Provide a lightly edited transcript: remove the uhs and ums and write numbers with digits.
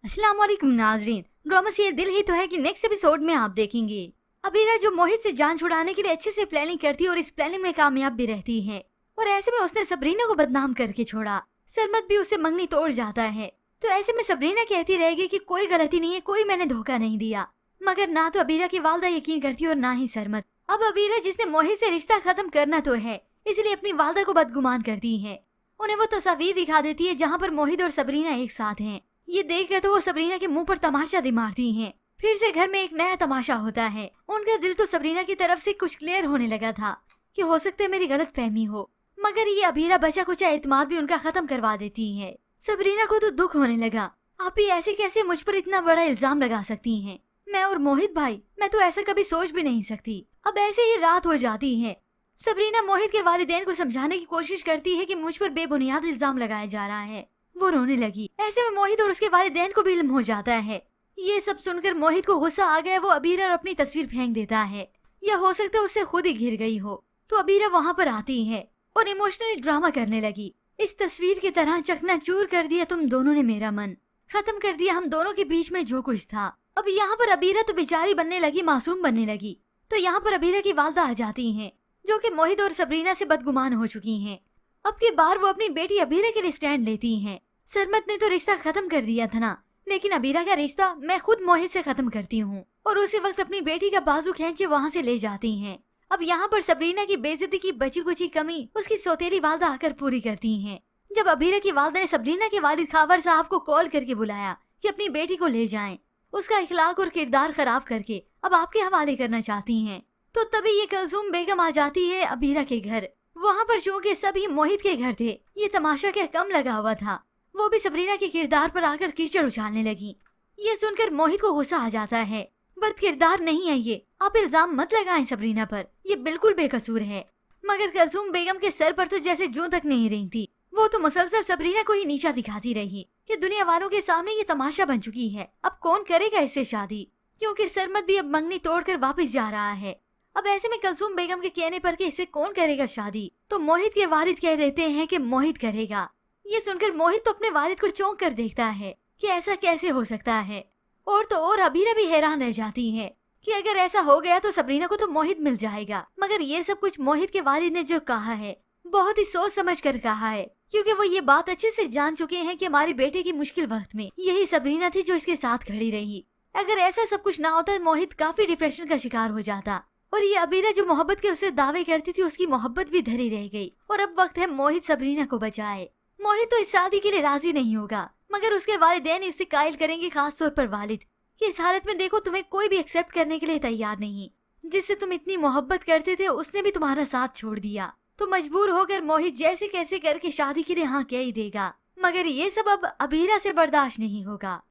अस्सलाम वालेकुम नाजरीन। ड्रामा से ये दिल ही तो है कि नेक्स्ट एपिसोड में आप देखेंगे अबीरा जो मोहित से जान छुड़ाने के लिए अच्छे से प्लानिंग करती है और इस प्लानिंग में कामयाब भी रहती है। और ऐसे में उसने सबरीना को बदनाम करके छोड़ा। सरमत भी उसे मंगनी तोड़ जाता है। तो ऐसे में सबरीना कहती रहेगी कि कोई गलती नहीं है, कोई मैंने धोखा नहीं दिया। मगर ना तो अबीरा की वालदा यकीन करती और ना ही सरमत। अब अबीरा जिसने मोहित से रिश्ता खत्म करना तो है, इसलिए अपनी वालदा को बदगुमान करती है। उन्हें वो तस्वीर दिखा देती है जहाँ पर मोहित और सबरीना एक साथ हैं। ये देख कर तो वो सबरीना के मुंह पर तमाशा दे मारती हैं। फिर से घर में एक नया तमाशा होता है। उनका दिल तो सबरीना की तरफ से कुछ क्लियर होने लगा था कि हो सकता है मेरी गलत फहमी हो, मगर ये अबीरा बचा कुछ एतमाद भी उनका खत्म करवा देती है। सबरीना को तो दुख होने लगा। आप ही ऐसे कैसे मुझ पर इतना बड़ा इल्जाम लगा सकती हैं? मैं और मोहित भाई, मैं तो ऐसा कभी सोच भी नहीं सकती। अब ऐसे ही रात हो जाती है। सबरीना मोहित के वालिदैन को समझाने की कोशिश करती है कि मुझ पर बेबुनियाद इल्जाम लगाया जा रहा है। वो रोने लगी। ऐसे में मोहित और उसके वालिदैन को भी इल्म हो जाता है। ये सब सुनकर मोहित को गुस्सा आ गया। वो अबीरा और अपनी तस्वीर फेंक देता है, या हो सकता है उससे खुद ही गिर गई हो। तो अबीरा वहाँ पर आती है और इमोशनली ड्रामा करने लगी। इस तस्वीर की तरह चकनाचूर कर दिया तुम दोनों ने मेरा मन, खत्म कर दिया हम दोनों के बीच में जो कुछ था। अब यहाँ पर अबीरा तो बेचारी बनने लगी, मासूम बनने लगी। तो यहाँ पर अबीरा की वालदा आ जाती है, जो कि मोहित और सबरीना से बदगुमान हो चुकी हैं। अब की बार वो अपनी बेटी अबीरा के लिए स्टैंड लेती हैं। सरमत ने तो रिश्ता खत्म कर दिया था ना, लेकिन अबीरा का रिश्ता मैं खुद मोहित से खत्म करती हूँ। और उसी वक्त अपनी बेटी का बाजू खींचे वहाँ से ले जाती हैं। अब यहाँ पर सबरीना की बेइज्जती की बची कुची कमी उसकी सौतेली वालदा आकर पूरी करती हैं। जब अबीरा की वालदा ने सबरीना के वालिद खावर साहब को कॉल करके बुलाया कि अपनी बेटी को ले जाएं, उसका इखलाक और किरदार खराब करके अब आपके हवाले करना चाहती हैं, तो तभी ये कलसूम बेगम आ जाती है अबीरा के घर। वहाँ पर चूँकि सभी मोहित के घर थे, ये तमाशा क्या कम लगा हुआ था। वो भी सबरीना के किरदार पर आकर कीचड़ उछालने लगी। ये सुनकर मोहित को गुस्सा आ जाता है। बद किरदार नहीं है ये, आप इल्जाम मत लगाएं सबरीना पर, ये बिल्कुल बेकसूर है। मगर कलसूम बेगम के सर पर तो जैसे जूं तक नहीं रही थी। वो तो मुसलसल सबरीना को ही नीचा दिखाती रही कि दुनिया वालों के सामने ये तमाशा बन चुकी है। अब कौन करेगा इससे शादी, क्योंकि सरमत भी अब मंगनी तोड़कर वापस जा रहा है। अब ऐसे में कलसूम बेगम के कहने पर कि इससे कौन करेगा शादी, तो मोहित के वालिद कह देते हैं कि मोहित करेगा। ये सुनकर मोहित तो अपने वालिद को चौंक कर देखता है कि ऐसा कैसे हो सकता है। और तो और अबीरा भी हैरान रह जाती है कि अगर ऐसा हो गया तो सबरीना को तो मोहित मिल जाएगा। मगर ये सब कुछ मोहित के वालिद ने जो कहा है बहुत ही सोच समझ कर कहा है, क्योंकि वो ये बात अच्छे से जान चुके हैं कि हमारी बेटे की मुश्किल वक्त में यही सबरीना थी जो इसके साथ खड़ी रही। अगर ऐसा सब कुछ ना होता मोहित काफी डिप्रेशन का शिकार हो जाता। और ये अबीरा जो मोहब्बत के उससे दावे करती थी, उसकी मोहब्बत भी धरी रह गई। और अब वक्त है मोहित सबरीना को बचाए। मोहित तो इस शादी के लिए राजी नहीं होगा, मगर उसके वालिदैन उससे कायल करेंगे, खास तौर पर वालिद कि इस हालत में देखो तुम्हें कोई भी एक्सेप्ट करने के लिए तैयार नहीं। जिससे तुम इतनी मोहब्बत करते थे उसने भी तुम्हारा साथ छोड़ दिया, तो मजबूर होकर मोहित जैसे कैसे करके शादी के लिए हाँ कह ही देगा। मगर ये सब अब अबीरा से बर्दाश्त नहीं होगा।